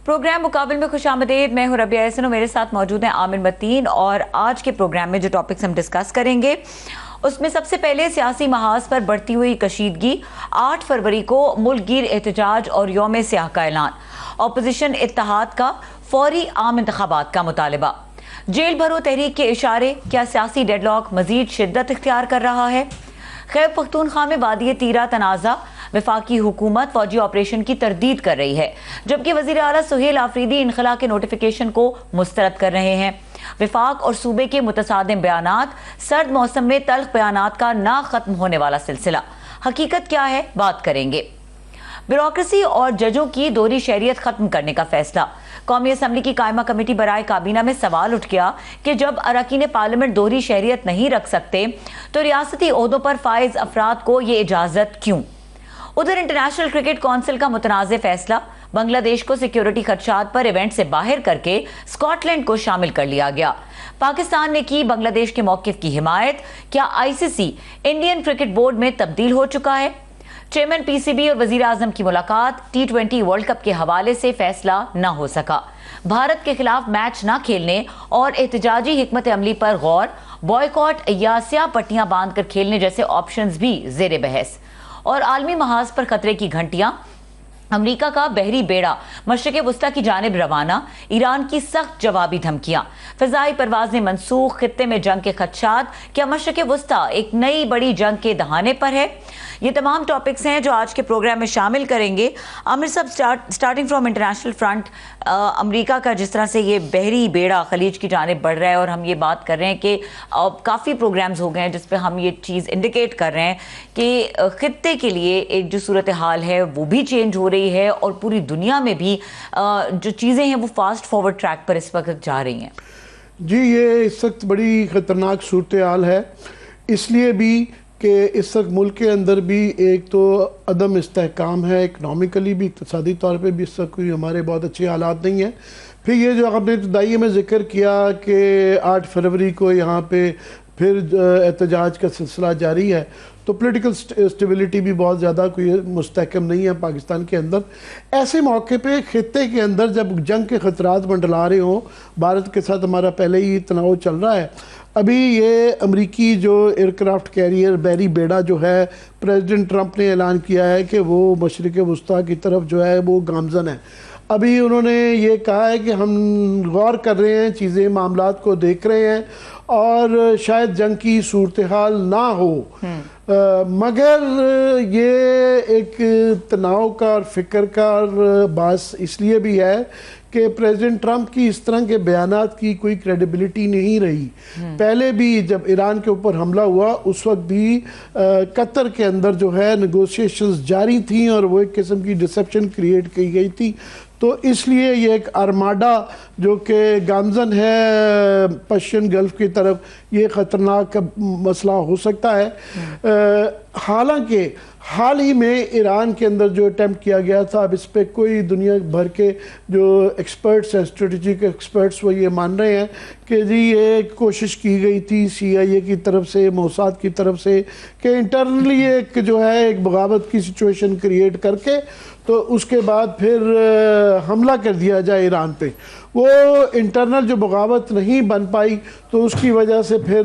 Programme मुकाबले में खुशामदीद। मैं हूं रबिया एहसन और मेरे साथ मौजूद हैं आमिर मतीन। और आज के प्रोग्राम में जो टॉपिक्स हम डिस्कस करेंगे उसमें सबसे पहले सियासी महाज पर बढ़ती हुई कशीदगी, 8 फरवरी को मुल्कगीर एहतजाज और यौम सियाह का ऐलान, अपोजिशन इत्तेहाद का फौरी आम इंतखाबात का मुतालबा, जेल भरो तहरीक के इशारे, क्या सियासी डेडलॉक मजीद शिद्दत इख्तियार कर रहा है, खैबर पख्तूनख्वा में वादी तीरा तनाज़ा, वफाकी हुकूमत फौजी ऑपरेशन की तरदीद कर रही है जबकि वज़ीर आला सुहेल आफरीदी इनखला के नोटिफिकेशन को मुस्तरद कर रहे हैं। वफाक और सूबे के मुतसादिम बयानात, सर्द मौसम में तल्ख बयानात का ना खत्म होने वाला सिलसिला, हकीकत क्या है बात करेंगे। ब्यूरोक्रेसी और जजों की दोहरी शहरियत खत्म करने का फैसला, कौमी असम्बली की कायमा कमेटी बराए काबीना में सवाल उठ गया कि जब अरकान पार्लियामेंट दोहरी शहरियत नहीं रख सकते तो रियासती ओहदों पर फाइज अफराद को ये इजाजत क्यों। उधर इंटरनेशनल क्रिकेट काउंसिल का मुतनाज़ फैसला, बांग्लादेश को सिक्योरिटी खदशात पर इवेंट से बाहर करके स्कॉटलैंड को शामिल कर लिया गया। पाकिस्तान ने की बांग्लादेश के मौकिफ की हिमायत, क्या आईसीसी इंडियन क्रिकेट बोर्ड में तब्दील हो चुका है। चेयरमैन पीसीबी और वजीर आजम की मुलाकात, T20 वर्ल्ड कप के हवाले से फैसला न हो सका, भारत के खिलाफ मैच न खेलने और एहतजाजी हिकमत अमली पर गौर, बॉयकॉट या स्याह पट्टियां बांध कर खेलने जैसे ऑप्शंस भी जेर बहस। और आलमी महाज पर खतरे की घंटियां, अमरीका का बहरी बेड़ा मशरिक़ वस्ता की जानिब रवाना, ईरान की सख्त जवाबी धमकियां, फ़िज़ाई परवाज़ें मनसूख, खित्ते में जंग के खदशात, क्या मशरिक़ वस्ता एक नई बड़ी जंग के दहाने पर है। ये तमाम टॉपिक्स हैं जो आज के प्रोग्राम में शामिल करेंगे। आमिर साहब, starting from international front, America का जिस तरह से ये बहरी बेड़ा खलीज की जानिब बढ़ रहा है और हम ये बात कर रहे हैं कि काफ़ी प्रोग्राम्स हो गए हैं जिस पे हम ये चीज़ इंडिकेट कर रहे हैं कि खित्ते के लिए एक जो सूरत हाल है वो भी चेंज हो रही है और पूरी दुनिया में भी जो चीज़ें हैं वो फास्ट फॉरवर्ड ट्रैक पर इस वक्त जा रही हैं। जी, ये इस वक्त बड़ी ख़तरनाक सूरत हाल है, इसलिए भी कि इस वक्त मुल्क के अंदर भी एक तो अदम इस्तेहकाम है, इकनॉमिकली भी, इक़्तिसादी तौर पे भी इस वक्त कोई हमारे बहुत अच्छे हालात नहीं हैं। फिर ये जो आपने इब्तदाई में ज़िक्र किया कि 8 फरवरी को यहाँ पे फिर एहतजाज का सिलसिला जारी है, तो पॉलिटिकल स्टेबिलिटी भी बहुत ज़्यादा कोई मुस्तहकम नहीं है पाकिस्तान के अंदर। ऐसे मौके पे खित्ते के अंदर जब जंग के ख़तरात मंडला रहे हों, भारत के साथ हमारा पहले ही तनाव चल रहा है, अभी ये अमरीकी जो एयरक्राफ्ट कैरियर बहरी बेड़ा जो है, प्रेसिडेंट ट्रंप ने ऐलान किया है कि वो मशरिक़ वस्ता की तरफ जो है वो गामज़न है। अभी उन्होंने ये कहा है कि हम गौर कर रहे हैं, चीज़ें मामलात को देख रहे हैं और शायद जंग की सूरत हाल ना हो। मगर ये एक तनाव का और फ़िक्र का बास इसलिए भी है कि प्रेसिडेंट ट्रंप की इस तरह के बयानात की कोई क्रेडिबिलिटी नहीं रही। पहले भी जब ईरान के ऊपर हमला हुआ उस वक्त भी कतर के अंदर जो है नेगोशिएशंस जारी थी और वो एक किस्म की डिसेप्शन क्रिएट की गई थी। तो इसलिए ये एक आर्माडा जो कि गामजन है पर्शियन गल्फ की तरफ, ये ख़तरनाक मसला हो सकता है। हालांकि हाल ही में ईरान के अंदर जो अटैम्प्ट किया गया था, अब इस पर कोई दुनिया भर के जो एक्सपर्ट्स हैं, स्ट्रेटजिक एक्सपर्ट्स, वो ये मान रहे हैं कि जी ये कोशिश की गई थी CIA की तरफ से, मोसाद की तरफ से, कि इंटरनली एक जो है एक बगावत की सिचुएशन क्रिएट करके तो उसके बाद फिर हमला कर दिया जाए ईरान पे। वो इंटरनल जो बगावत नहीं बन पाई तो उसकी वजह से फिर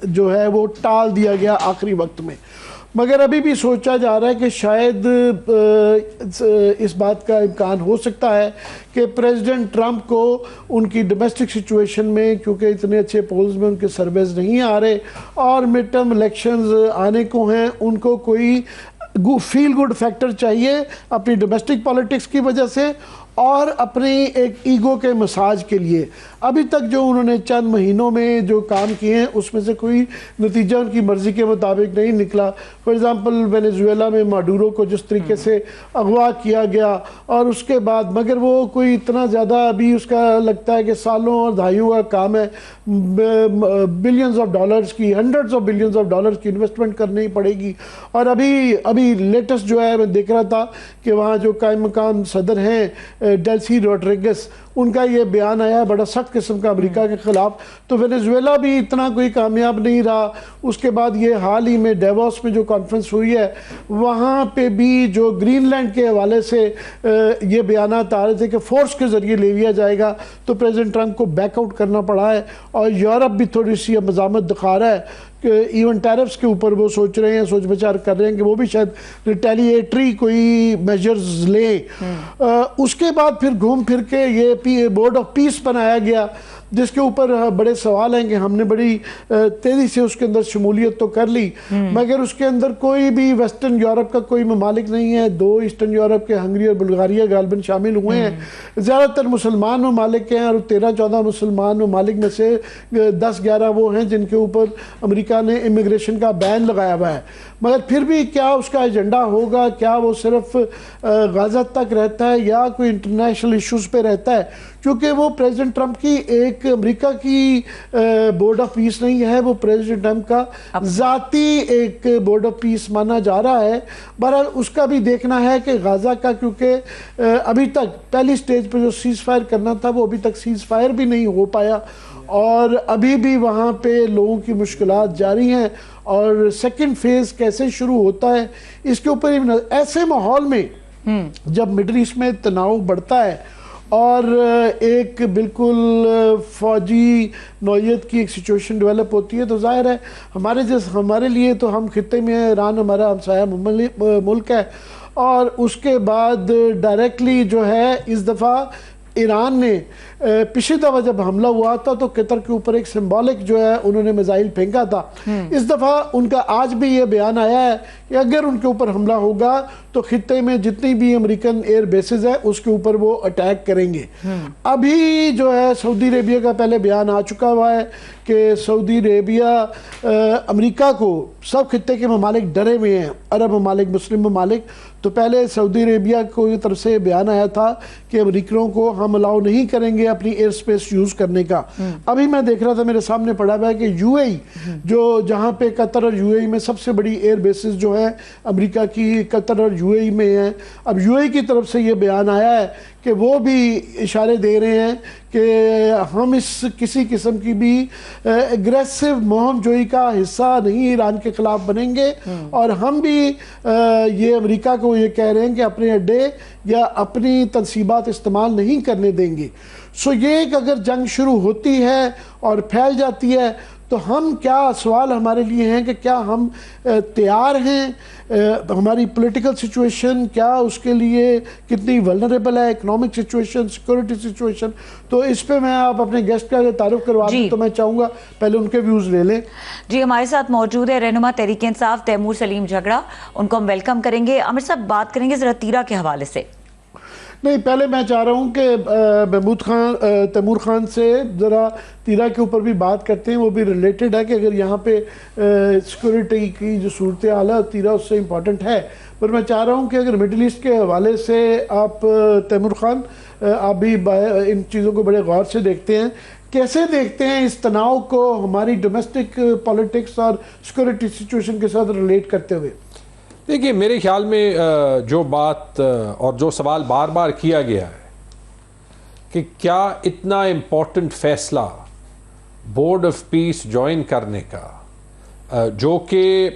जो है वो टाल दिया गया आखिरी वक्त में। मगर अभी भी सोचा जा रहा है कि शायद इस बात का इम्कान हो सकता है कि प्रेसिडेंट ट्रंप को उनकी डोमेस्टिक सिचुएशन में, क्योंकि इतने अच्छे पोल्स में उनके सर्वेज नहीं आ रहे और मिड टर्म इलेक्शंस आने को हैं, उनको कोई फील गुड फैक्टर चाहिए अपनी डोमेस्टिक पॉलिटिक्स की वजह से और अपनी एक ईगो के मसाज के लिए। अभी तक जो उन्होंने चंद महीनों में जो काम किए हैं उसमें से कोई नतीजा उनकी मर्ज़ी के मुताबिक नहीं निकला। फॉर एग्ज़ाम्पल वेनेजुएला में माडूरो को जिस तरीके से अगवा किया गया और उसके बाद, मगर वो कोई इतना ज़्यादा अभी उसका लगता है कि सालों और दहाइयों का काम है, बिलियंस ऑफ डॉलर्स की, hundreds of billions of dollars की इन्वेस्टमेंट करनी पड़ेगी। और अभी लेटेस्ट जो है मैं देख रहा था कि वहाँ जो कायम मकाम सदर हैं डेल्सी रोड्रिगस, उनका ये बयान आया बड़ा सख्त किस्म का अमेरिका के खिलाफ। तो वेनेजुएला भी इतना कोई कामयाब नहीं रहा। उसके बाद ये हाल ही में डेवोस में जो कॉन्फ्रेंस हुई है वहाँ पे भी जो ग्रीनलैंड के हवाले से ये बयान आ रहे थे कि फोर्स के ज़रिए ले लिया जाएगा, तो प्रेसिडेंट ट्रंप को बैकआउट करना पड़ा है। और यूरोप भी थोड़ी सी मज़ामत दिखा रहा है कि इवन टैरिफ्स के ऊपर वो सोच रहे हैं, सोच विचार कर रहे हैं कि वो भी शायद रिटेलिएटरी कोई मेजर्स लें। उसके बाद फिर घूम फिर के ये बोर्ड ऑफ पीस बनाया गया, जिसके ऊपर बड़े सवाल हैं कि हमने बड़ी तेज़ी से उसके अंदर शमूलियत तो कर ली, मगर उसके अंदर कोई भी वेस्टर्न यूरोप का कोई ममालिक नहीं है। 2 ईस्टर्न यूरोप के, हंगरी और बुल्गारिया गालिबन शामिल हुए हैं। ज़्यादातर मुसलमान ममालिक हैं और 13-14 मुसलमान ममालिक में से 10-11 वो हैं जिनके ऊपर अमेरिका ने इमिग्रेशन का बैन लगाया हुआ है। मगर फिर भी क्या उसका एजेंडा होगा, क्या वो सिर्फ गाज़ा तक रहता है या कोई इंटरनेशनल इश्यूज़ पे रहता है? क्योंकि वो प्रेसिडेंट ट्रंप की एक अमेरिका की बोर्ड ऑफ पीस नहीं है, वो प्रेसिडेंट ट्रंप का ज़ाती एक बोर्ड ऑफ पीस माना जा रहा है। बहरहाल उसका भी देखना है कि गाज़ा का, क्योंकि अभी तक पहली स्टेज पर जो सीज़ फायर करना था वो अभी तक सीज़ फायर भी नहीं हो पाया और अभी भी वहाँ पे लोगों की मुश्किलात जारी हैं। और सेकंड फेज़ कैसे शुरू होता है इसके ऊपर ऐसे माहौल में जब मिडल ईस्ट में तनाव बढ़ता है और एक बिल्कुल फौजी नौयत की एक सिचुएशन डेवलप होती है, तो जाहिर है हमारे लिए तो हम खित्ते में हैं, ईरान हमारा हमसाया मुल्क है। और उसके बाद डायरेक्टली जो है इस दफ़ा ईरान ने पिछली दफ़ा जब हमला हुआ था तो कतर के ऊपर एक सिंबॉलिक जो है उन्होंने मिसाइल फेंका था। इस दफ़ा उनका आज भी ये बयान आया है कि अगर उनके ऊपर हमला होगा तो खित्ते में जितनी भी अमेरिकन एयर बेसेस है उसके ऊपर वो अटैक करेंगे। अभी जो है सऊदी अरेबिया का पहले बयान आ चुका हुआ है कि सऊदी अरेबिया अमेरिका को, सब खित्ते के ममालिक डरे हुए हैं, अरब ममालिक, मुस्लिम ममालिक। तो पहले सऊदी अरेबिया को एक तरफ से बयान आया था कि अमेरिकनों को हम अलाउ नहीं करेंगे अपनी एयर स्पेस यूज़ करने का। अभी मैं देख रहा था, मेरे सामने पड़ा हुआ है कि यूएई जो जहाँ पे कतर और यूएई में सबसे बड़ी एयर बेसिस जो है अमेरिका की कतर और यूएई में है। अब यूएई की तरफ से ये बयान आया है कि वो भी इशारे दे रहे हैं कि हम इस किसी किस्म की भी एग्रेसिव मुहिमजोई का हिस्सा नहीं ईरान के खिलाफ बनेंगे और हम भी ये अमेरिका को ये कह रहे हैं कि अपने अड्डे या अपनी तनसीबात इस्तेमाल नहीं करने देंगे। सो ये एक अगर जंग शुरू होती है और फैल जाती है तो हम क्या, सवाल हमारे लिए हैं कि क्या हम तैयार हैं, हमारी पॉलिटिकल सिचुएशन क्या उसके लिए कितनी वल्नरेबल है, इकोनॉमिक सिचुएशन, सिक्योरिटी सिचुएशन। तो इस पे मैं आप अपने गेस्ट का तारुफ करवा दूं तो मैं चाहूँगा पहले उनके व्यूज़ ले लें। जी, हमारे साथ मौजूद है रहनुमा तहरीक इंसाफ तैमूर सलीम झगड़ा, उनको हम वेलकम करेंगे। आमिर साहब, बात करेंगे ज़रा तीरा के हवाले से। नहीं, पहले मैं चाह रहा हूँ कि तैमूर खान से ज़रा तीरा के ऊपर भी बात करते हैं, वो भी रिलेटेड है कि अगर यहाँ पे सिक्योरिटी की जो सूरत हाल है तीरा उससे इम्पॉर्टेंट है। पर मैं चाह रहा हूँ कि अगर मिडिल ईस्ट के हवाले से आप तैमूर खान आप भी इन चीज़ों को बड़े गौर से देखते हैं, कैसे देखते हैं इस तनाव को हमारी डोमेस्टिक पॉलिटिक्स और सिक्योरिटी सिचुएशन के साथ रिलेट करते हुए? देखिए, मेरे ख्याल में जो बात और जो सवाल बार बार किया गया है कि क्या इतना इम्पोर्टेंट फैसला बोर्ड ऑफ पीस ज्वाइन करने का, जो कि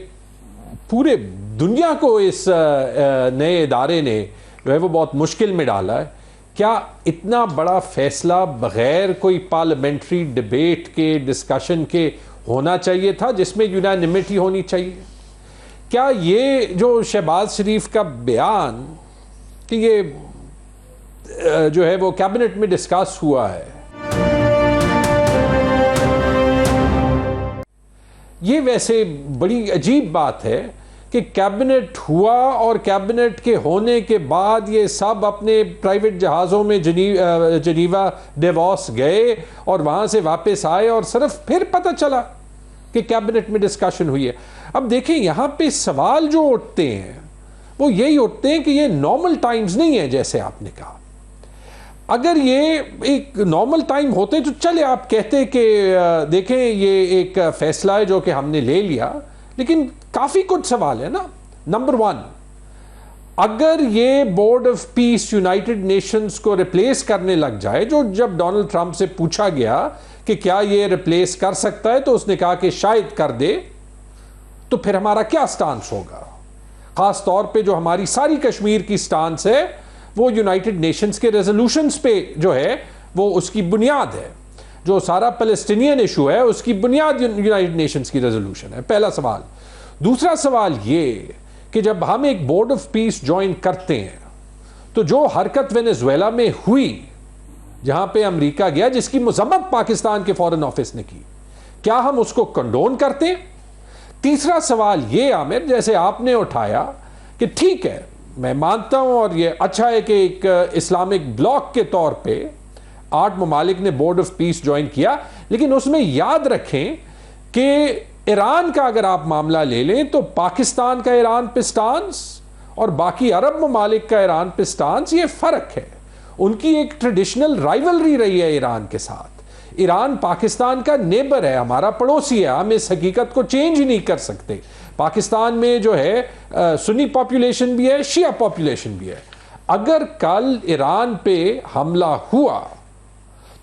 पूरे दुनिया को इस नए इदारे ने जो है वो बहुत मुश्किल में डाला है, क्या इतना बड़ा फैसला बग़ैर कोई पार्लियामेंट्री डिबेट के, डिस्कशन के होना चाहिए था जिसमें यूनानिमिटी होनी चाहिए? क्या ये जो शहबाज शरीफ का बयान कि ये जो है वो कैबिनेट में डिस्कस हुआ है, ये वैसे बड़ी अजीब बात है कि कैबिनेट हुआ और कैबिनेट के होने के बाद ये सब अपने प्राइवेट जहाज़ों में जनीवा डेवोस गए और वहाँ से वापस आए और सिर्फ फिर पता चला कि कैबिनेट में डिस्कशन हुई है। अब देखें, यहाँ पे सवाल जो उठते हैं वो यही उठते हैं कि ये नॉर्मल टाइम्स नहीं है जैसे आपने कहा। अगर ये एक नॉर्मल टाइम होते तो चले आप कहते कि देखें ये एक फैसला है जो कि हमने ले लिया, लेकिन काफ़ी कुछ सवाल है ना। नंबर 1, अगर ये board of peace United Nations को रिप्लेस करने लग जाए, जो जब डोनाल्ड ट्रंप से पूछा गया कि क्या ये रिप्लेस कर सकता है तो उसने कहा कि शायद कर दे, तो फिर हमारा क्या स्टांस होगा? खास तौर पे जो हमारी सारी कश्मीर की स्टांस है वो यूनाइटेड नेशंस के रेजोल्यूशंस पे जो है वो उसकी बुनियाद है। जो सारा पैलेस्टीनियन इशू है उसकी बुनियाद यूनाइटेड नेशंस की रेजोल्यूशन है। पहला सवाल। दूसरा सवाल ये कि जब हम एक बोर्ड ऑफ पीस ज्वाइन करते हैं तो जो हरकत वेनेजुएला में हुई, जहां पे अमेरिका गया, जिसकी मजम्मत पाकिस्तान के फॉरेन ऑफिस ने की, क्या हम उसको कंडोन करते हैं? तीसरा सवाल ये आमिर, जैसे आपने उठाया कि ठीक है, मैं मानता हूं और ये अच्छा है कि एक इस्लामिक ब्लॉक के तौर पे 8 ममालिक ने बोर्ड ऑफ पीस ज्वाइन किया, लेकिन उसमें याद रखें कि ईरान का अगर आप मामला ले लें तो पाकिस्तान का ईरान पे स्टांस और बाकी अरब ममालिक का ईरान पे स्टांस, ये फर्क है। उनकी एक ट्रेडिशनल राइवलरी रही है ईरान के साथ। ईरान पाकिस्तान का नेबर है, हमारा पड़ोसी है, हम इस हकीकत को चेंज ही नहीं कर सकते। पाकिस्तान में जो है सुन्नी पॉपुलेशन भी है, शिया पॉपुलेशन भी है। अगर कल ईरान पे हमला हुआ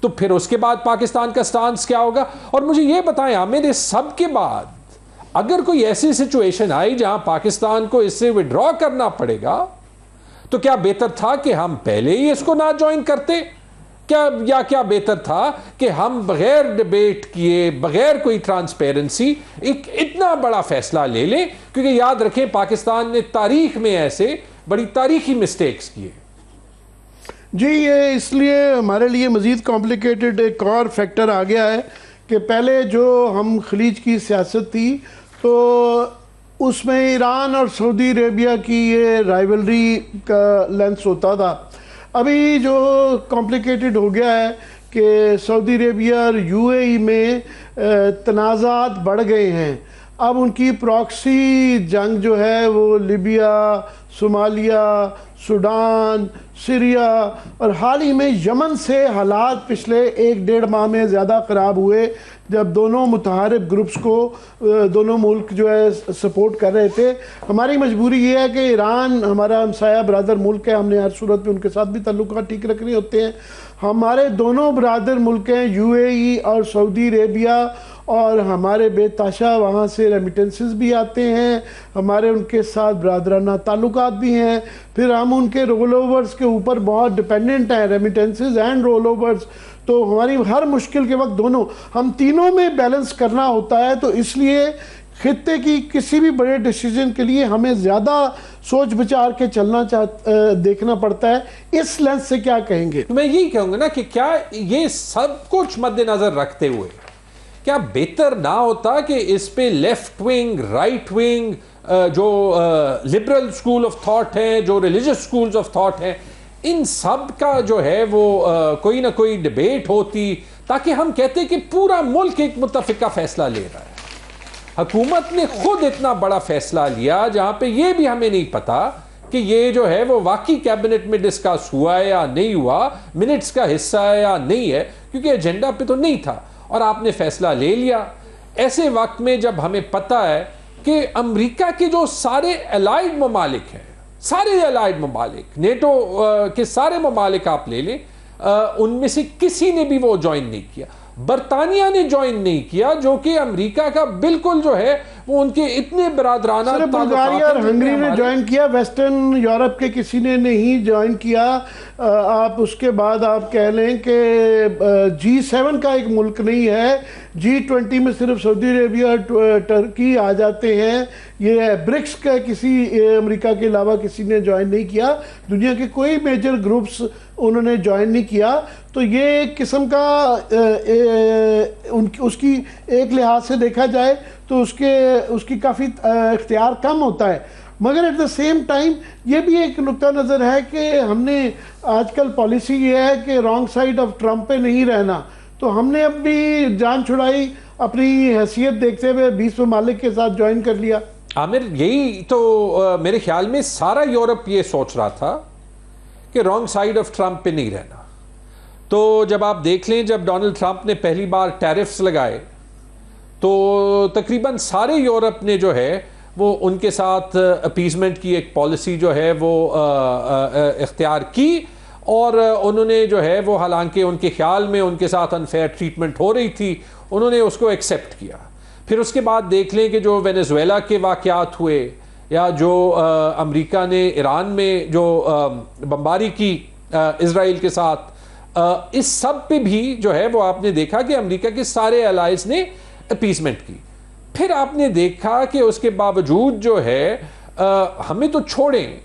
तो फिर उसके बाद पाकिस्तान का स्टांस क्या होगा? और मुझे यह बताएं आमिर, इस सब के बाद अगर कोई ऐसी सिचुएशन आई जहां पाकिस्तान को इससे विड्रॉ करना पड़ेगा, तो क्या बेहतर था कि हम पहले ही इसको ना ज्वाइन करते क्या बेहतर था कि हम बगैर डिबेट किए, बगैर कोई ट्रांसपेरेंसी एक इतना बड़ा फैसला ले लें? क्योंकि याद रखें पाकिस्तान ने तारीख में ऐसे बड़ी तारीखी मिस्टेक्स किए। जी, ये इसलिए हमारे लिए मज़ीद कॉम्प्लिकेटेड एक और फैक्टर आ गया है कि पहले जो हम खलीज की सियासत थी तो उसमें ईरान और सऊदी अरेबिया की ये राइवलरी का लेंस होता था। अभी जो कॉम्प्लिकेटेड हो गया है कि सऊदी अरेबिया और यूएई में तनाज़ात बढ़ गए हैं। अब उनकी प्रॉक्सी जंग जो है वो लिबिया, सोमालिया, सूडान, सीरिया और हाल ही में यमन से हालात पिछले 1-1.5 माह में ज़्यादा ख़राब हुए, जब दोनों मुतहारिब ग्रुप्स को दोनों मुल्क जो है सपोर्ट कर रहे थे। हमारी मजबूरी ये है कि ईरान हमारा हमसाया बरादर मुल्क है, हमने हर सूरत में उनके साथ भी ताल्लुकात ठीक रखने होते हैं। हमारे दोनों बरादर मुल्क हैं यूएई और सऊदी अरेबिया, और हमारे बेताशा वहाँ से रेमिटेंसेस भी आते हैं, हमारे उनके साथ बरादराना ताल्लुकात भी हैं। फिर हम उनके रोल ओवर्स के ऊपर बहुत डिपेंडेंट हैं, रेमिटेंसेस एंड रोल ओवर्स। तो हमारी हर मुश्किल के वक्त दोनों, हम तीनों में बैलेंस करना होता है। तो इसलिए खित्ते की किसी भी बड़े डिसीजन के लिए हमें ज़्यादा सोच विचार के चलना देखना पड़ता है। इस लेंस से क्या कहेंगे? मैं यही कहूँगा ना कि क्या ये सब कुछ मद्देनज़र रखते हुए क्या बेहतर ना होता कि इस पे लेफ्ट विंग, राइट विंग, जो लिबरल स्कूल ऑफ थॉट है, जो रिलीजियस स्कूल्स ऑफ थॉट हैं, इन सब का जो है वो कोई ना कोई डिबेट होती, ताकि हम कहते कि पूरा मुल्क एक मुत्तफिका फैसला ले रहा है। हुकूमत ने खुद इतना बड़ा फैसला लिया जहां पे ये भी हमें नहीं पता कि ये जो है वो वाकई कैबिनेट में डिस्कस हुआ है या नहीं हुआ, मिनट्स का हिस्सा है या नहीं है, क्योंकि एजेंडा पे तो नहीं था, और आपने फैसला ले लिया। ऐसे वक्त में जब हमें पता है कि अमेरिका के जो सारे अलाइड ममालिक हैं, सारे अलाइड ममालिक, नेटो के सारे ममालिक आप ले लें, उनमें से किसी ने भी वो ज्वाइन नहीं किया। बरतानिया ने ज्वाइन नहीं किया, जो कि अमेरिका का बिल्कुल जो है वो उनके इतने बरादराना। बुल्गारिया और हंगरी ने ज्वाइन किया, वेस्टर्न यूरोप के किसी ने नहीं ज्वाइन किया। आप उसके बाद आप कह लें कि G7 का एक मुल्क नहीं है, G20 में सिर्फ सऊदी अरेबिया और टर्की आ जाते हैं। ये ब्रिक्स का किसी अमेरिका के अलावा किसी ने ज्वाइन नहीं किया, दुनिया के कोई मेजर ग्रुप्स उन्होंने ज्वाइन नहीं किया। तो ये एक किस्म का उसकी एक लिहाज से देखा जाए तो उसकी काफ़ी इख्तियार कम होता है। मगर एट द सेम टाइम ये भी एक नुक्ता नज़र है कि हमने आजकल पॉलिसी ये है कि रॉन्ग साइड ऑफ ट्रम्प पे नहीं रहना। तो हमने अब भी जान छुड़ाई, अपनी हैसियत देखते हुए 20 ममालिक के साथ ज्वाइन कर लिया। आमिर, यही तो मेरे ख्याल में सारा यूरोप ये सोच रहा था कि रॉन्ग साइड ऑफ ट्रम्प पे नहीं रहना। तो जब आप देख लें, जब डोनाल्ड ट्रंप ने पहली बार टैरिफ्स लगाए तो तकरीबन सारे यूरोप ने जो है वो उनके साथ अपीजमेंट की एक पॉलिसी जो है वो इख्तियार की, और उन्होंने जो है वो, हालांकि उनके ख्याल में उनके साथ अनफेयर ट्रीटमेंट हो रही थी, उन्होंने उसको एक्सेप्ट किया। फिर उसके बाद देख लें कि जो वेनेजुएला के वाक़यात हुए, या जो अमेरिका ने ईरान में जो बमबारी की इजराइल के साथ, इस सब पे भी जो है वो आपने देखा कि अमेरिका के सारे एलाइज ने अपीसमेंट की। फिर आपने देखा कि उसके बावजूद जो है हमें तो छोड़ें,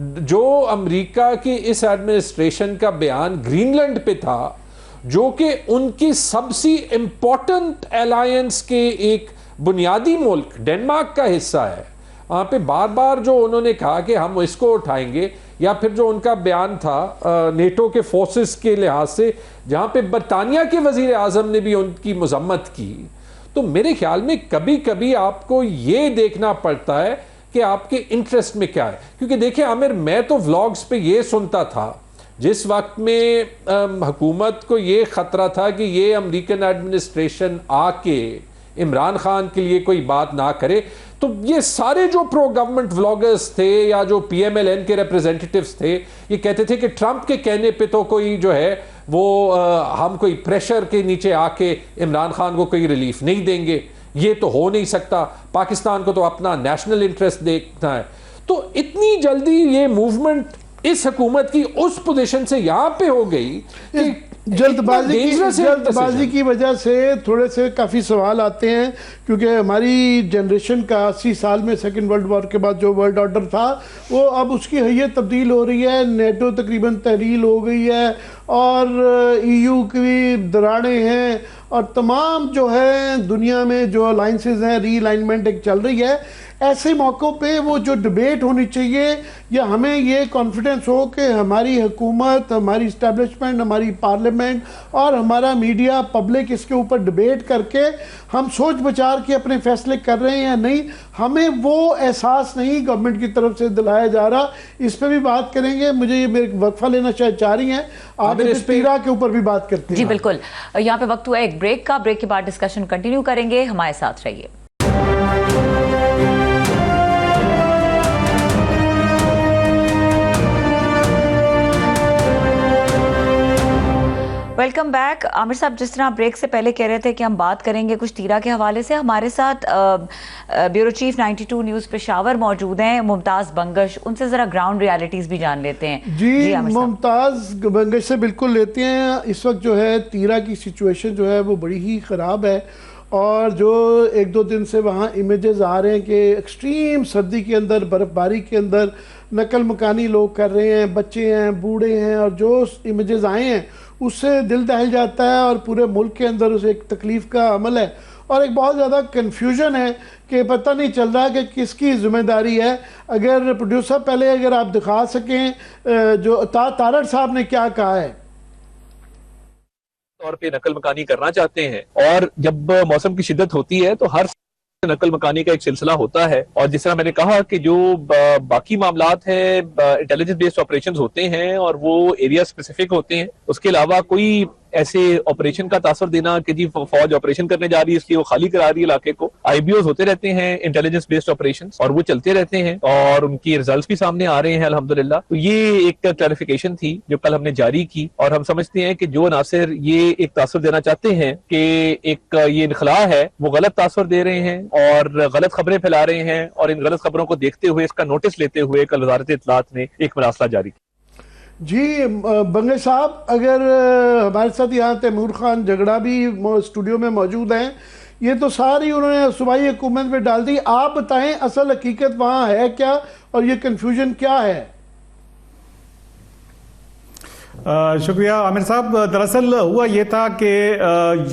जो अमेरिका की इस एडमिनिस्ट्रेशन का बयान ग्रीनलैंड पे था, जो कि उनकी सबसे इंपॉर्टेंट अलायंस के एक बुनियादी मुल्क डेनमार्क का हिस्सा है, वहाँ पे बार बार जो उन्होंने कहा कि हम इसको उठाएंगे, या फिर जो उनका बयान था नेटो के फोर्सेस के लिहाज से, जहाँ पे बरतानिया के वजीर आज़म ने भी उनकी मजम्मत की। तो मेरे ख्याल में कभी कभी आपको ये देखना पड़ता है कि आपके इंटरेस्ट में क्या है। क्योंकि देखिए आमिर, मैं तो व्लॉग्स पे ये सुनता था जिस वक्त में हुकूमत को ये खतरा था कि ये अमेरिकन एडमिनिस्ट्रेशन आके इमरान खान के लिए कोई बात ना करे, तो ये सारे जो प्रो गवर्नमेंट व्लॉगर्स थे या जो PMLN के रिप्रेजेंटेटिव्स थे, ये कहते थे कि ट्रंप के कहने पे तो कोई जो है वो हम कोई प्रेशर के नीचे आके इमरान खान को कोई रिलीफ नहीं देंगे, ये तो हो नहीं सकता, पाकिस्तान को तो अपना नेशनल इंटरेस्ट देखना है। तो इतनी जल्दी ये मूवमेंट इस हुकूमत की उस पोजीशन से यहां पे हो गई कि जल्दबाजी की वजह से थोड़े से काफ़ी सवाल आते हैं, क्योंकि हमारी जनरेशन का 80 साल में सेकेंड वर्ल्ड वॉर के बाद जो वर्ल्ड ऑर्डर था वो अब उसकी हैयत तब्दील हो रही है, नेटो तकरीबन तहलील हो गई है, और EU की दरारें हैं, और तमाम जो है दुनिया में जो अलाइंसेस हैं, रीअलाइनमेंट एक चल रही है। ऐसे मौक़ों पे वो जो डिबेट होनी चाहिए, या हमें ये कॉन्फिडेंस हो कि हमारी हुकूमत, हमारी इस्टेब्लिशमेंट, हमारी पार्लियामेंट और हमारा मीडिया, पब्लिक इसके ऊपर डिबेट करके हम सोच विचार के अपने फैसले कर रहे हैं या नहीं, हमें वो एहसास नहीं गवर्नमेंट की तरफ से दिलाया जा रहा। इस पर भी बात करेंगे। मुझे ये मेरे वक्फा लेना शायद चाह रही हैं, आप इस पीरा के ऊपर भी बात करते हैं। जी बिल्कुल, यहाँ पे वक्त हुआ एक ब्रेक का, ब्रेक के बाद डिस्कशन कंटिन्यू करेंगे, हमारे साथ रहिए। Welcome back. आमिर साहब, जिस तरह ब्रेक से पहले कह रहे थे कि हम बात करेंगे कुछ तीरा के हवाले से, हमारे साथ ब्यूरो चीफ 92 न्यूज़ पेशावर मौजूद हैं, मुमताज़ बंगश। उनसे ज़रा ग्राउंड रियलिटीज़ भी जान लेते हैं। जी मुमताज़ बंगश से बिल्कुल लेते हैं। इस वक्त जो है तीरा की सिचुएशन जो है वो बड़ी ही ख़राब है, और जो एक दो दिन से वहाँ इमेजेस आ रहे हैं कि एक्सट्रीम सर्दी के अंदर, बर्फ़बारी के अंदर नकल मकानी लोग कर रहे हैं, बच्चे हैं, बूढ़े हैं, और जो इमेजेस आए हैं उससे दिल दहल जाता है, और पूरे मुल्क के अंदर उसे एक तकलीफ़ का अमल है, और एक बहुत ज़्यादा कन्फ्यूजन है कि पता नहीं चल रहा कि किसकी ज़िम्मेदारी है। अगर प्रोड्यूसर पहले अगर आप दिखा सकें जो तारड़ साहब ने क्या कहा है। तौर पे नकल मकानी करना चाहते हैं, और जब मौसम की शिद्दत होती है तो हर नकल मकानी का एक सिलसिला होता है, और जिस तरह मैंने कहा कि जो बाकी मामलात हैं इंटेलिजेंस बेस्ड ऑपरेशंस होते हैं और वो एरिया स्पेसिफिक होते हैं, उसके अलावा कोई ऐसे ऑपरेशन का तासर देना कि जी फौज ऑपरेशन करने जा रही है इसलिए वो खाली करा रही है इलाके को। IBOs होते रहते हैं, इंटेलिजेंस बेस्ड ऑपरेशंस, और वो चलते रहते हैं और उनकी रिजल्ट्स भी सामने आ रहे हैं अल्हम्दुलिल्लाह। तो ये एक क्लैरिफिकेशन थी जो कल हमने जारी की, और हम समझते हैं कि जो नासिर ये एक तासर देना चाहते हैं कि एक ये इनखला है, वो गलत तासर दे रहे हैं और गलत खबरें फैला रहे हैं, और इन गलत खबरों को देखते हुए, इसका नोटिस लेते हुए कल वज़ारत इत्तलात ने एक मरासला जारी किया। जी बंगे साहब, अगर हमारे साथ यहाँ तैमूर खान झगड़ा भी स्टूडियो में मौजूद हैं, ये तो सारी उन्होंने सूबाई हुकूमत में डाल दी। आप बताएं असल हकीकत वहाँ है क्या, और ये कन्फ्यूजन क्या है। शुक्रिया आमिर साहब। दरअसल हुआ ये था कि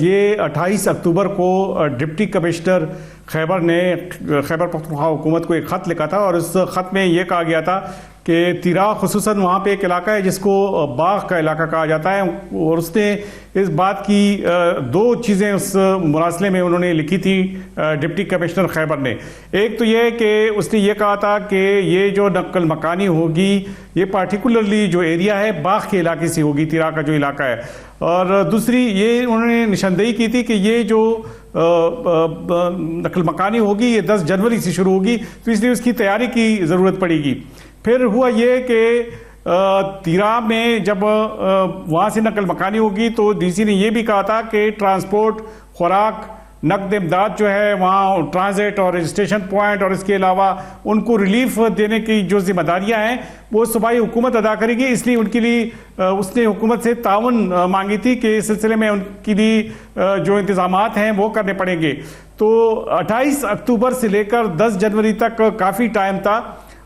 ये 28 अक्टूबर को डिप्टी कमिश्नर खैबर ने खैबर पख्तूनख्वा हुकूमत को एक ख़त लिखा था, और उस ख़त में ये कहा गया था कि तिरा खुसूसन वहाँ पे एक इलाका है जिसको बाग का इलाका कहा जाता है, और उसने इस बात की दो चीज़ें उस मुरासले में उन्होंने लिखी थी डिप्टी कमिश्नर खैबर ने। एक तो ये कि उसने ये कहा था कि ये जो नक्ल मकानी होगी ये पार्टिकुलरली जो एरिया है बाग के इलाके से होगी, तिरा का जो इलाका है, और दूसरी ये उन्होंने निशानदेही की थी कि ये जो नकल मकानी होगी ये 10 जनवरी से शुरू होगी, तो इसलिए उसकी तैयारी की ज़रूरत पड़ेगी। फिर हुआ ये कि तिरा में जब वहाँ से नकल मकानी होगी तो डीसी ने यह भी कहा था कि ट्रांसपोर्ट, खुराक, नकद इमदाद जो है वहाँ ट्रांजिट और रजिस्ट्रेशन पॉइंट और इसके अलावा उनको रिलीफ देने की जो जिम्मेदारियाँ हैं वो सूबाई हुकूमत अदा करेगी। इसलिए उनके लिए उसने हुकूमत से ताउन मांगी थी कि इस सिलसिले में उनके लिए जो इंतजामात हैं वो करने पड़ेंगे। तो 28 अक्टूबर से लेकर 10 जनवरी तक काफ़ी टाइम था।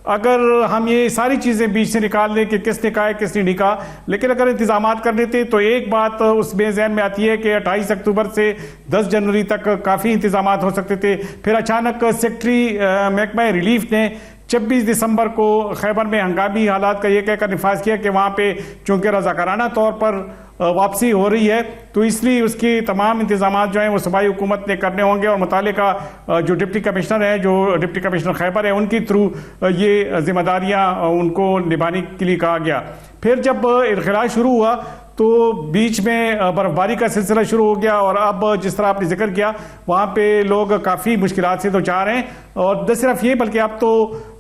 अगर हम ये सारी चीज़ें बीच से निकाल लें कि किसने कहा है किसने नहीं कहा, लेकिन अगर इंतजामात कर लेते तो एक बात उसमें जहन में आती है कि 28 अक्टूबर से 10 जनवरी तक काफ़ी इंतजामात हो सकते थे। फिर अचानक सेक्रेटरी महकमा रिलीफ ने 26 दिसंबर को खैबर में हंगामी हालात का ये कहकर निफाज किया कि वहाँ पे चूँकि रज़ाकाराना तौर पर वापसी हो रही है तो इसलिए उसके तमाम इंतजामात जो हैं वो सूबाई हुकूमत ने करने होंगे, और मुतालिका जो डिप्टी कमिश्नर है, जो डिप्टी कमिश्नर खैबर है, उनकी थ्रू ये जिम्मेदारियाँ उनको निभाने के लिए कहा गया। फिर जब इनखिलाफ शुरू हुआ तो बीच में बर्फबारी का सिलसिला शुरू हो गया, और अब जिस तरह आपने जिक्र किया वहाँ पे लोग काफ़ी मुश्किलात से तो चाह रहे हैं, और न सिर्फ ये बल्कि अब तो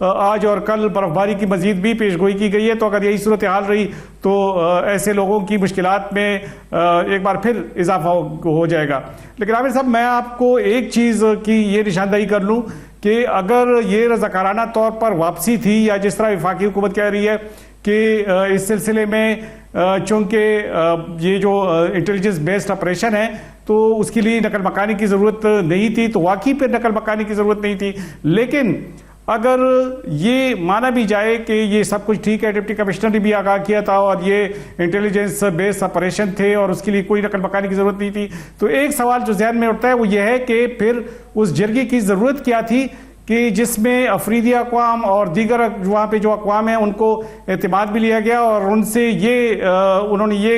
आज और कल बर्फबारी की मजीद भी पेशगोई की गई है। तो अगर यही सूरत हाल रही तो ऐसे लोगों की मुश्किलात में एक बार फिर इजाफा हो जाएगा। लेकिन आमिर साहब, मैं आपको एक चीज़ की ये निशानदही कर लूँ कि अगर ये रज़ाकाराना तौर पर वापसी थी या जिस तरह वफाकी हुकूमत कह रही है कि इस सिलसिले में चूँकि ये जो इंटेलिजेंस बेस्ड ऑपरेशन है तो उसके लिए नकल मकानी की ज़रूरत नहीं थी, तो वाकई पे नकल मकानी की ज़रूरत नहीं थी। लेकिन अगर ये माना भी जाए कि ये सब कुछ ठीक है, डिप्टी कमिश्नर ने भी आगाह किया था और ये इंटेलिजेंस बेस्ड ऑपरेशन थे और उसके लिए कोई नकल मकानी की ज़रूरत नहीं थी, तो एक सवाल जो जहन में उठता है वो ये है कि फिर उस जरगे की ज़रूरत क्या थी कि जिसमें अफरीदी अक़वाम और दीगर वहाँ पे जो अक़वाम हैं उनको एतमाद भी लिया गया और उनसे उन्होंने ये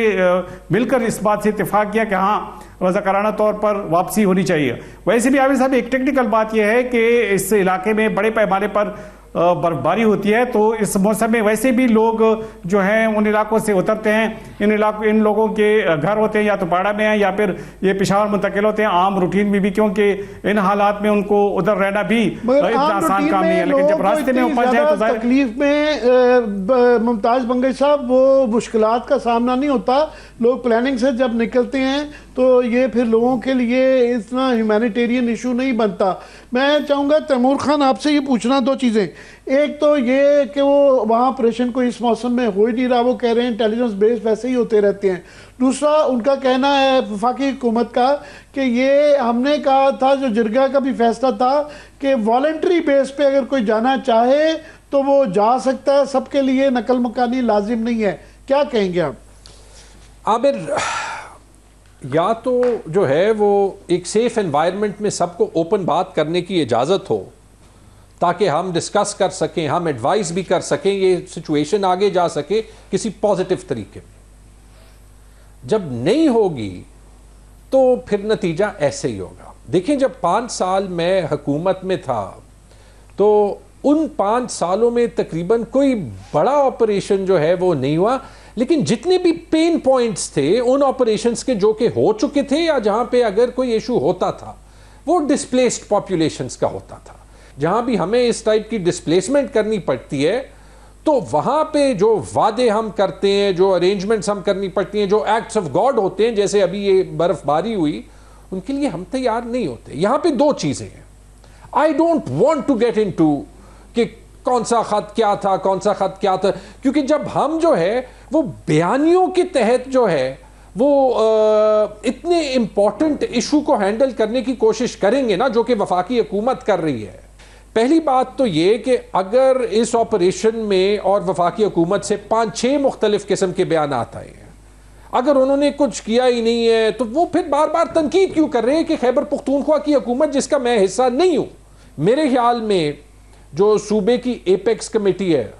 मिलकर इस बात से इत्तेफाक किया कि हाँ रज़ाकाराना तौर पर वापसी होनी चाहिए। वैसे भी आमिर साहब, एक टेक्निकल बात यह है कि इस इलाके में बड़े पैमाने पर बर्फबारी होती है, तो इस मौसम में वैसे भी लोग जो हैं उन इलाकों से उतरते हैं। इन लोगों के घर होते हैं या तो बाड़ा में हैं या फिर ये पेशावर मुंतकिल होते हैं आम रूटीन में भी, क्योंकि इन हालात में उनको उधर रहना भी इतना आसान काम नहीं है। लेकिन जब रास्ते में ऊपर जाए तो तकलीफ में मुमताज बंगई साहब वो मुश्किलात का सामना नहीं होता। लोग प्लानिंग से जब निकलते हैं तो ये फिर लोगों के लिए इतना ह्यूमैनिटेरियन इशू नहीं बनता। मैं चाहूँगा तैमूर खान आपसे ये पूछना दो चीज़ें। एक तो ये कि वो वहाँ ऑपरेशन को इस मौसम में हो ही नहीं रहा, वो कह रहे हैं इंटेलिजेंस बेस वैसे ही होते रहते हैं। दूसरा उनका कहना है वफाकी हुकूमत का कि ये हमने कहा था, जो जिरगा का भी फैसला था कि वॉलंटरी बेस पे अगर कोई जाना चाहे तो वो जा सकता है, सबके लिए नकल मकानी लाजिम नहीं है। क्या कहेंगे आप? आमिर, या तो जो है वो एक सेफ एनवायरनमेंट में सबको ओपन बात करने की इजाज़त हो ताकि हम डिस्कस कर सकें, हम एडवाइस भी कर सकें, ये सिचुएशन आगे जा सके किसी पॉजिटिव तरीके में। जब नहीं होगी तो फिर नतीजा ऐसे ही होगा। देखें, जब 5 साल मैं हुकूमत में था तो उन 5 सालों में तकरीबन कोई बड़ा ऑपरेशन जो है वो नहीं हुआ, लेकिन जितने भी पेन पॉइंट्स थे उन ऑपरेशंस के जो कि हो चुके थे या जहां पे अगर कोई इशू होता था वो डिस्प्लेस्ड पॉपुलेशंस का होता था। जहां भी हमें इस टाइप की डिस्प्लेसमेंट करनी पड़ती है तो वहां पे जो वादे हम करते हैं, जो अरेंजमेंट्स हम करनी पड़ती हैं, जो एक्ट्स ऑफ गॉड होते हैं, जैसे अभी ये बर्फबारी हुई, उनके लिए हम तैयार नहीं होते। यहां पे 2 चीजें हैं। I don't want to get into कि कौन सा खत क्या था, कौन सा खत क्या था, क्योंकि जब हम जो है वो बयानियों के तहत जो है वो इतने इंपॉर्टेंट इशू को हैंडल करने की कोशिश करेंगे ना, जो कि वफाकी हुकूमत कर रही है। पहली बात तो ये कि अगर इस ऑपरेशन में और वफाकी हुकूमत से 5-6 मुख्तलिफ किस्म के बयान आए हैं, अगर उन्होंने कुछ किया ही नहीं है तो वो फिर बार बार तनकीद क्यों कर रहे हैं कि खैबर पख्तूनख्वा की हुकूमत जिसका मैं हिस्सा नहीं हूं। मेरे ख्याल में जो सूबे की एपेक्स कमेटी है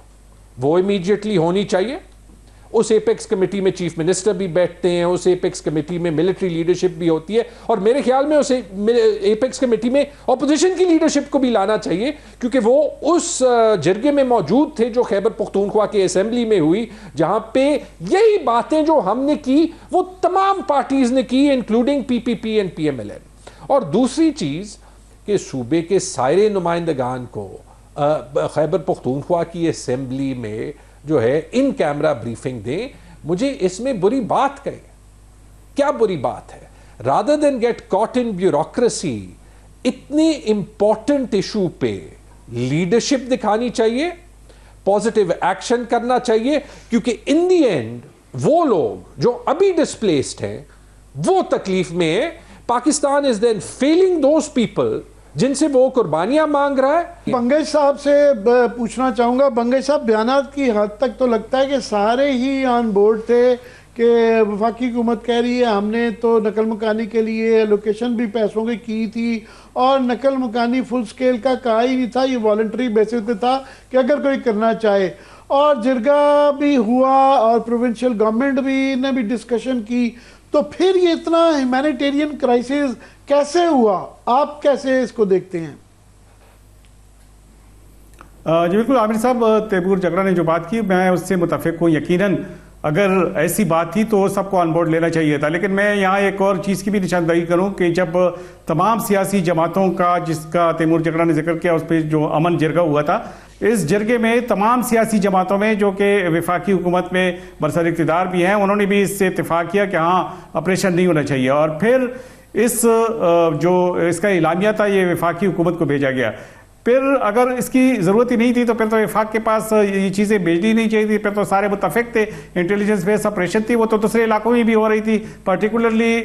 वो इमीडिएटली होनी चाहिए। उस एपेक्स कमेटी में चीफ मिनिस्टर भी बैठते हैं, उस एपेक्स कमेटी में मिलिट्री लीडरशिप भी होती है, और मेरे ख्याल में उस एपेक्स कमेटी में ऑपोजिशन की लीडरशिप को भी लाना चाहिए, क्योंकि वो उस जरगे में मौजूद थे जो खैबर पख्तूनख्वा की असेंबली में हुई, जहां पे यही बातें जो हमने की वो तमाम पार्टीज ने की, इंक्लूडिंग पीपीपी एंड पीएमएलएन। और दूसरी चीज कि सूबे के सारे नुमाइंदगान को खैबर पख्तूनख्वा की असेंबली में जो है इन कैमरा ब्रीफिंग दें। मुझे इसमें बुरी बात कहें, क्या बुरी बात है? Rather than get caught in bureaucracy, इतने इंपॉर्टेंट इशू पे लीडरशिप दिखानी चाहिए, पॉजिटिव एक्शन करना चाहिए, क्योंकि इन दी एंड वो लोग जो अभी डिस्प्लेस्ड हैं वो तकलीफ में है। Pakistan is then failing those people जिनसे वो कुर्बानियां मांग रहा है। बंगश साहब से पूछना चाहूंगा, बंगश साहब बयानात की हद तक तो लगता है कि सारे ही ऑन बोर्ड थे कि वफाकी हुकूमत कह रही है हमने तो नकल मकानी के लिए एलोकेशन भी पैसों की थी, और नकल मकानी फुल स्केल का कहा ही नहीं था, ये वॉलंटरी बेसिस पे था कि अगर कोई करना चाहे। और जिरगा भी हुआ और प्रोविंशियल गवर्नमेंट भी ने भी डिस्कशन की, तो फिर ये इतना ह्यूमैनिटेरियन क्राइसिस कैसे हुआ? आप कैसे इसको देखते हैं? जी बिल्कुल, आमिर साहब, तैमूर जगरा ने जो बात की मैं उससे मुतफिक हूँ। यकीनन अगर ऐसी बात थी तो सबको ऑन बोर्ड लेना चाहिए था, लेकिन मैं यहाँ एक और चीज़ की भी निशानदही करूँ कि जब तमाम सियासी जमातों का, जिसका तैमूर जगरा ने जिक्र किया, उस पर जो अमन जिरगा हुआ था, इस जरगे में तमाम सियासी जमातों में जो कि वफाकी हुकूमत में बरसर इक़्तिदार भी हैं, उन्होंने भी इससे इत्तेफाक किया कि हाँ ऑपरेशन नहीं होना चाहिए। और फिर इस जो इसका इलामिया था ये वफाकी हुकूमत को भेजा गया। फिर अगर इसकी ज़रूरत ही नहीं थी तो फिर तो वफाक के पास ये चीज़ें भेजनी नहीं चाहिए थी, फिर तो सारे मुतफिक थे। इंटेलिजेंस बेस्ड ऑपरेशन थी, वो तो दूसरे इलाकों में भी हो रही थी। पर्टिकुलरली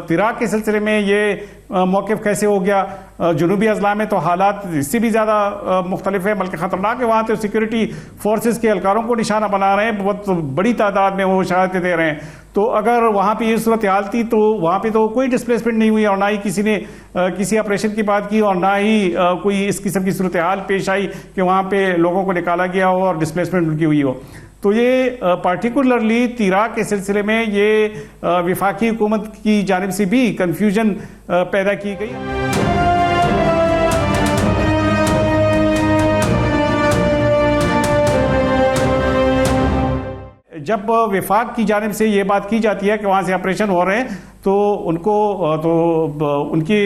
तिराक के सिलसिले में ये मौक़िफ़ कैसे हो गया? जुनूबी अजला में तो हालात इससे भी ज़्यादा मुख्तलिफ है, बल्कि ख़तरनाक है। वहाँ तो सिक्योरिटी फोर्सेस के एहलकारों को निशाना बना रहे हैं, बहुत बड़ी तादाद में वो शहादतें दे रहे हैं। तो अगर वहाँ पे ये सूरत हाल थी तो वहाँ पे तो कोई डिस्प्लेसमेंट नहीं हुई, और ना ही किसी ने किसी ऑपरेशन की बात की, और ना ही कोई इस किस्म की सूरत हाल पेश आई कि वहाँ पे लोगों को निकाला गया हो और डिस्प्लेसमेंट उनकी हुई हो। तो ये पार्टिकुलरली तिराक के सिलसिले में ये वफाकी हुकूमत की जानिब से भी कन्फ्यूजन पैदा की गई। जब वफाक की जानिब से ये बात की जाती है कि वहाँ से ऑपरेशन हो रहे हैं तो उनको तो उनकी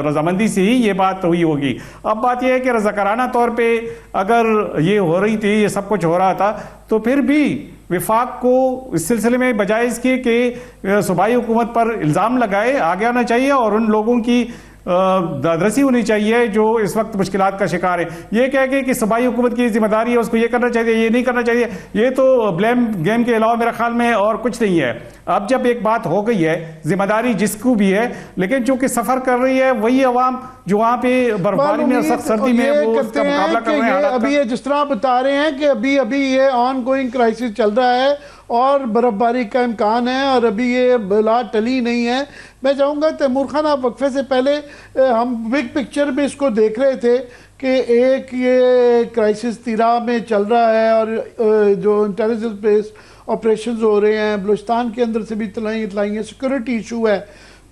रजामंदी से ही ये बात हुई होगी। अब बात यह है कि रज़ाकाराना तौर पे अगर ये हो रही थी, ये सब कुछ हो रहा था, तो फिर भी वफाक को इस सिलसिले में बजाय इसके कि सूबाई हुकूमत पर इल्ज़ाम लगाए आगे आना चाहिए और उन लोगों की दादरसी होनी चाहिए जो इस वक्त मुश्किलात का शिकार है। ये कह के कि सूबाई हुकूमत की जिम्मेदारी है, उसको ये करना चाहिए, ये नहीं करना चाहिए, ये तो ब्लेम गेम के अलावा मेरे ख्याल में और कुछ नहीं है। अब जब एक बात हो गई है, जिम्मेदारी जिसको भी है, लेकिन चूंकि सफर कर रही है वही अवाम जो वहाँ पे बर्फबारी में, सख्त सर्दी में वो उसका मुकाबला कर रहे हैं। अभी ये जिस तरह बता रहे हैं कि अभी अभी ये ऑन गोइंग क्राइसिस चल रहा है और बर्फबारी का इम्कान है और अभी ये बला टली नहीं है। मैं चाहूँगा तैमूर खान, आप वक्फे से पहले हम बिग पिक्चर में इसको देख रहे थे कि एक ये क्राइसिस तिरा में चल रहा है और जो इंटेलिजेंस बेस्ड ऑपरेशंस हो रहे हैं, बलूचिस्तान के अंदर से भी इतलाइयाँ, सिक्योरिटी इशू है,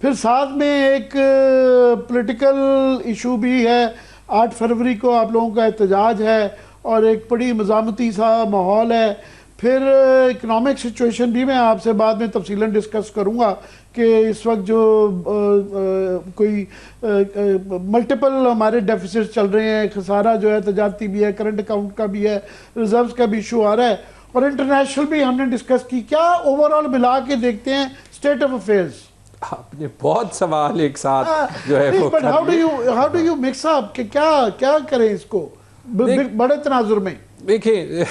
फिर साथ में एक पॉलिटिकल इशू भी है। 8 फरवरी को आप लोगों का एहतजाज है और एक बड़ी मज़ामती सा माहौल है। फिर इकनॉमिक सिचुएशन भी मैं आपसे बाद में तफसीलन डिस्कस करूँगा कि इस वक्त जो कोई मल्टीपल हमारे डेफिसिट चल रहे हैं, खसारा जो है तजारती भी है, करंट अकाउंट का भी है, रिजर्व्स का भी इशू आ रहा है, और इंटरनेशनल भी हमने डिस्कस की। क्या ओवरऑल मिला के देखते हैं स्टेट ऑफ अफेयर्स? आपने बहुत सवाल एक साथ जो है वो but how do you mix up कि क्या करें इसको बड़े तनाजुर में? देखिए,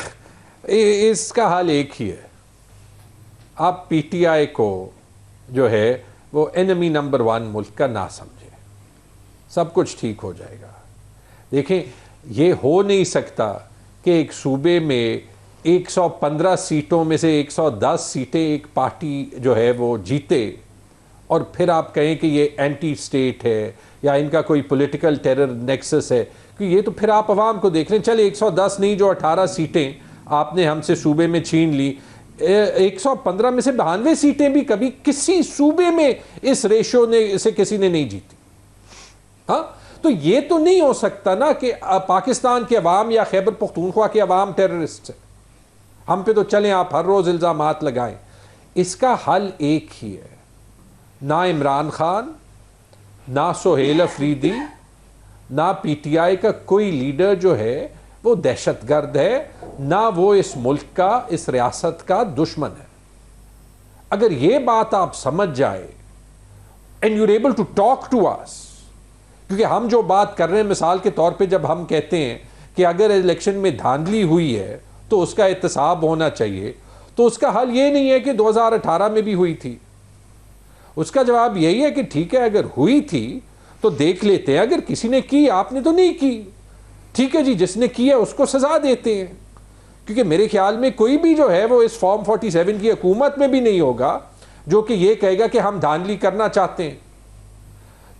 इसका हाल एक ही है। आप पीटीआई को जो है वो एनिमी नंबर 1 मुल्क का ना समझे, सब कुछ ठीक हो जाएगा। देखें, ये हो नहीं सकता कि एक सूबे में 115 सीटों में से 110 सीटें एक पार्टी जो है वो जीते और फिर आप कहें कि ये एंटी स्टेट है या इनका कोई पॉलिटिकल टेरर नेक्सस है। कि ये तो फिर आप अवाम को देख लें, चले 110 नहीं जो 18 सीटें आपने हमसे सूबे में छीन ली। 115 में से 92 सीटें भी कभी किसी सूबे में इस रेशो ने से किसी ने नहीं जीती। हाँ, तो ये तो नहीं हो सकता ना कि पाकिस्तान के अवाम या खैबर पख्तूनख्वा के अवाम टेररिस्ट है, हम पे तो चलें आप हर रोज इल्जामात लगाएं। इसका हल एक ही है, ना इमरान खान, ना सुहेल अफरीदी, ना पीटीआई का कोई लीडर जो है वो दहशतगर्द है, ना वो इस मुल्क का, इस रियासत का दुश्मन है। अगर ये बात आप समझ जाए and you're able to talk to us, क्योंकि हम जो बात कर रहे हैं, मिसाल के तौर पे जब हम कहते हैं कि अगर इलेक्शन में धांधली हुई है तो उसका एहतसाब होना चाहिए, तो उसका हल ये नहीं है कि 2018 में भी हुई थी। उसका जवाब यही है कि ठीक है, अगर हुई थी तो देख लेते हैं, अगर किसी ने की, आपने तो नहीं की, ठीक है जी, जिसने की है उसको सजा देते हैं। क्योंकि मेरे ख्याल में कोई भी जो है वो इस फॉर्म 47 की हुकूमत में भी नहीं होगा जो कि ये कहेगा कि हम धांधली करना चाहते हैं।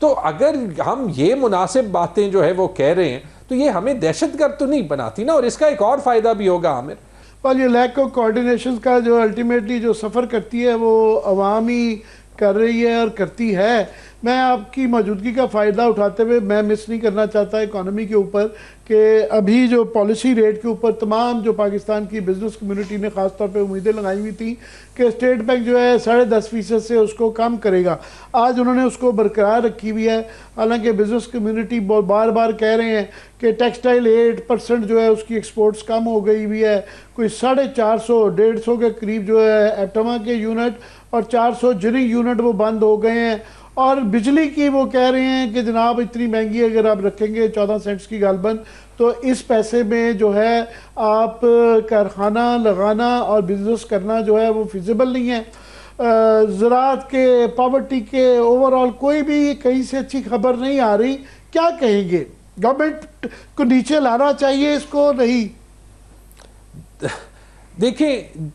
तो अगर हम ये मुनासिब बातें जो है वो कह रहे हैं तो ये हमें दहशतगर्द तो नहीं बनाती ना। और इसका एक और फायदा भी होगा आमिर, पर ये लैक ऑफ कोऑर्डिनेशन का जो अल्टीमेटली जो सफ़र करती है वो अवाम ही कर रही है और करती है। मैं आपकी मौजूदगी का फ़ायदा उठाते हुए मैं मिस नहीं करना चाहता इकॉनमी के ऊपर कि अभी जो पॉलिसी रेट के ऊपर तमाम जो पाकिस्तान की बिज़नेस कम्युनिटी ने ख़ास तौर पे उम्मीदें लगाई हुई थी कि स्टेट बैंक जो है 10.5% से उसको कम करेगा, आज उन्होंने उसको बरकरार रखी हुई है। हालांकि बिज़नेस कम्युनिटी बार बार कह रहे हैं कि टेक्सटाइल 8% जो है उसकी एक्सपोर्ट्स कम हो गई हुई है, कोई 450-150 के करीब जो है एटमा के यूनिट और 400 जिनिंग यूनिट वो बंद हो गए हैं। और बिजली की वो कह रहे हैं कि जनाब इतनी महंगी अगर आप रखेंगे 14 सेंट्स की गालबन, तो इस पैसे में जो है आप कारखाना लगाना और बिजनेस करना जो है वो फिजिबल नहीं है। ज़राअत के, पॉवर्टी के, ओवरऑल कोई भी कहीं से अच्छी खबर नहीं आ रही। क्या कहेंगे, गवर्नमेंट को नीचे लाना चाहिए इसको? नहीं, देखिए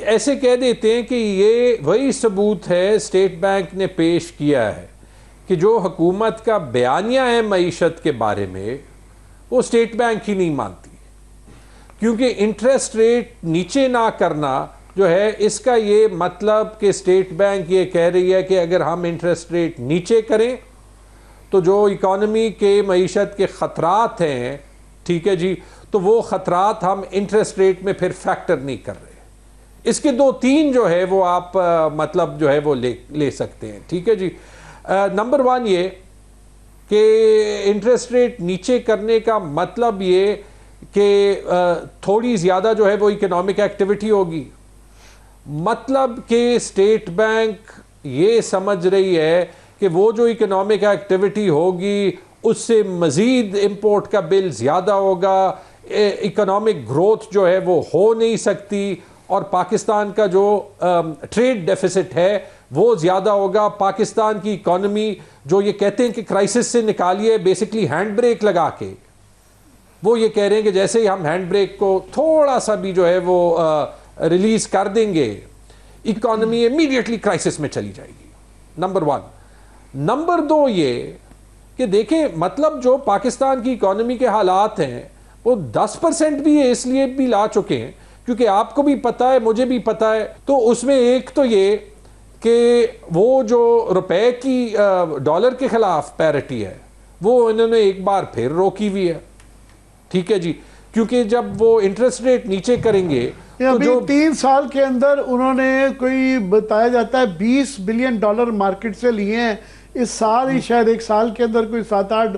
ऐसे कह देते हैं कि ये वही सबूत है स्टेट बैंक ने पेश किया है कि जो हुकूमत का बयानिया है मईशत के बारे में वो स्टेट बैंक ही नहीं मानती, क्योंकि इंटरेस्ट रेट नीचे ना करना जो है इसका ये मतलब कि स्टेट बैंक ये कह रही है कि अगर हम इंटरेस्ट रेट नीचे करें तो जो इकॉनमी के मईशत के ख़तरात हैं, ठीक है जी, तो वो ख़तरात हम इंटरेस्ट रेट में फिर फैक्टर नहीं कर रहे। इसके 2-3 जो है वो आप मतलब जो है वो ले सकते हैं, ठीक है जी। नंबर 1 ये कि इंटरेस्ट रेट नीचे करने का मतलब ये कि थोड़ी ज़्यादा जो है वो इकोनॉमिक एक्टिविटी होगी। मतलब कि स्टेट बैंक ये समझ रही है कि वो जो इकोनॉमिक एक्टिविटी होगी उससे मज़ीद इंपोर्ट का बिल ज़्यादा होगा, इकोनॉमिक ग्रोथ जो है वो हो नहीं सकती और पाकिस्तान का जो ट्रेड डेफिसिट है वो ज़्यादा होगा। पाकिस्तान की इकोनॉमी जो ये कहते हैं कि क्राइसिस से निकालिए बेसिकली हैंड ब्रेक लगा के, वो ये कह रहे हैं कि जैसे ही हम हैंड ब्रेक को थोड़ा सा भी जो है वो रिलीज़ कर देंगे इकोनॉमी इमीडिएटली क्राइसिस में चली जाएगी। नंबर 1। नंबर 2 ये कि देखें मतलब जो पाकिस्तान की इकोनॉमी के हालात हैं वो 10% भी है, इसलिए भी ला चुके हैं क्योंकि आपको भी पता है, मुझे भी पता है। तो उसमें एक तो ये कि वो जो रुपए की डॉलर के खिलाफ पैरिटी है वो इन्होंने एक बार फिर रोकी हुई है, ठीक है जी, क्योंकि जब वो इंटरेस्ट रेट नीचे करेंगे तो अभी जो 3 साल के अंदर उन्होंने कोई बताया जाता है $20 बिलियन मार्केट से लिए हैं। इस साल ही शायद 1 साल के अंदर कोई 7-8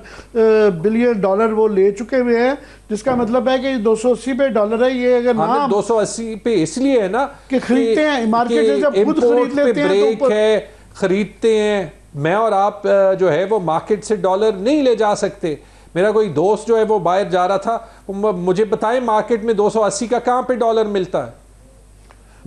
बिलियन डॉलर वो ले चुके हुए हैं, जिसका मतलब है कि 280 पे डॉलर है ये। अगर ना 280 पे इसलिए है ना कि खरीदते हैं मार्केट से, जब खुद खरीद लेते हैं ब्रेक तो है, खरीदते हैं। मैं और आप जो है वो मार्केट से डॉलर नहीं ले जा सकते। मेरा कोई दोस्त जो है वो बाहर जा रहा था, मुझे बताएं मार्केट में 280 का कहां पे डॉलर मिलता है?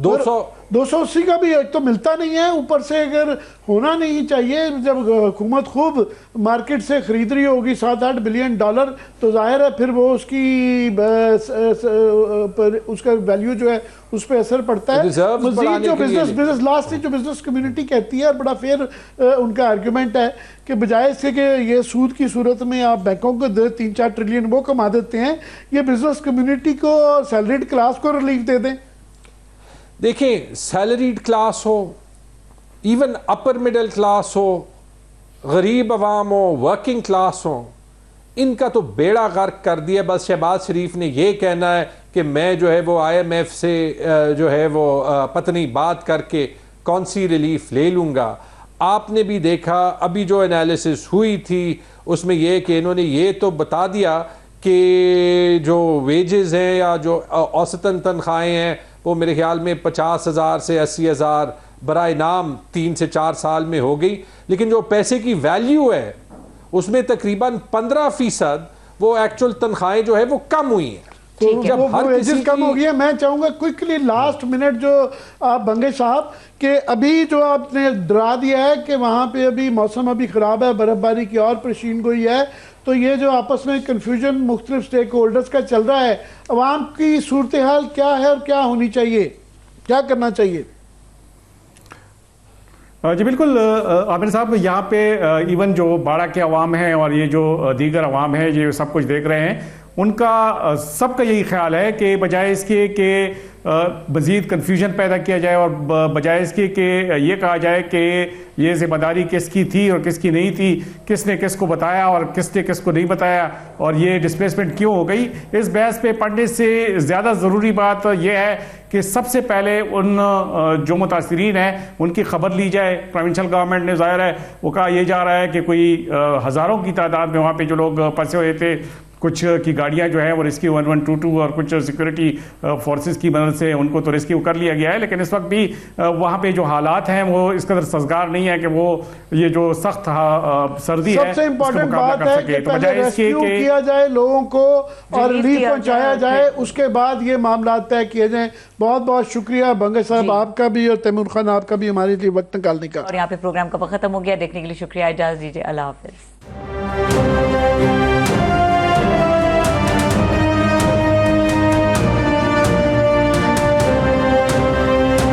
280 का भी एक तो मिलता नहीं है, ऊपर से अगर होना नहीं चाहिए, जब हुकूमत खूब मार्केट से खरीद रही होगी 7-8 बिलियन डॉलर, तो जाहिर है फिर वो उसका वैल्यू जो है उस पर असर पड़ता है। मजीद जो बिजनेस लास्ट जो बिजनेस कम्युनिटी कहती है, और बड़ा फेयर उनका आर्ग्यूमेंट है कि बजाय इसके कि ये सूद की सूरत में आप बैंकों को 3-4 ट्रिलियन वो कमा देते हैं, ये बिजनेस कम्युनिटी को, सैलरीड क्लास को रिलीफ दे दें। देखें, सैलरीड क्लास हो, इवन अपर मिडिल क्लास हो, गरीब अवाम हो, वर्किंग क्लास हो, इनका तो बेड़ा गर्क कर दिया। बस शहबाज शरीफ ने ये कहना है कि मैं जो है वो IMF से जो है वो पत्नी बात करके कौन सी रिलीफ ले लूँगा। आपने भी देखा अभी जो एनालिसिस हुई थी उसमें ये कि इन्होंने ये तो बता दिया कि जो वेजेस हैं या जो औसतन तनख्वाहें हैं वो मेरे ख्याल में 50,000 से 80,000 बराए नाम 3 से 4 साल में हो गई, लेकिन जो पैसे की वैल्यू है उसमें तकरीबन 15% वो एक्चुअल तनख्वाहें जो है वो कम हुई हैं। तो जब हर किसी कम हो गई है, मैं चाहूंगा क्विकली लास्ट मिनट जो आप बंगे साहब के अभी जो आपने डरा दिया है कि वहाँ पे अभी मौसम अभी ख़राब है, बर्फ़बारी की और पेशीन गोई है, तो ये जो आपस में कन्फ्यूजन मुख्तलिफ स्टेक होल्डर्स का चल रहा है, अवाम की सूरत हाल क्या है और क्या होनी चाहिए, क्या करना चाहिए? जी बिल्कुल आमिर साहब, यहाँ पे इवन जो बाड़ा के अवाम हैं और ये जो दीगर अवाम है ये सब कुछ देख रहे हैं, उनका सबका यही ख्याल है कि बजाय इसके कि मज़ीद कन्फ्यूजन पैदा किया जाए और बजाय इसके कि ये कहा जाए कि ये ज़िम्मेदारी किसकी थी और किसकी नहीं थी, किसने किसको बताया और किसने किसको नहीं बताया और ये डिस्प्लेसमेंट क्यों हो गई, इस बहस पे पढ़ने से ज़्यादा ज़रूरी बात यह है कि सबसे पहले उन जो मुतासिरीन हैं उनकी खबर ली जाए। प्रोविंशियल गवर्नमेंट ने ज़ाहिर है वो कहा यह जा रहा है कि कोई हज़ारों की तादाद में वहाँ पे जो लोग फंसे हुए थे, कुछ की गाड़ियां जो है वो रेस्क्यू 1122 और कुछ सिक्योरिटी फोर्सेस की मदद से उनको तो रेस्क्यू कर लिया गया है, लेकिन इस वक्त भी वहाँ पे जो हालात हैं वो इस कदर सजगार नहीं है कि वो ये जो सख्त सर्दी है सबसे इम्पोर्टेंट बात है कि पहले रेस्क्यू किया जाए लोगों को और रिलीफ पहुंचाया जाए, उसके बाद ये मामला तय किए जाए। बहुत बहुत शुक्रिया बंगे साहब आपका भी और तैमूर खान आपका भी हमारे लिए वक्त निकालने का। और यहाँ पे प्रोग्राम का खत्म हो गया। देखने के लिए शुक्रिया, इजाजत दीजिए, अल्लाह हाफिज।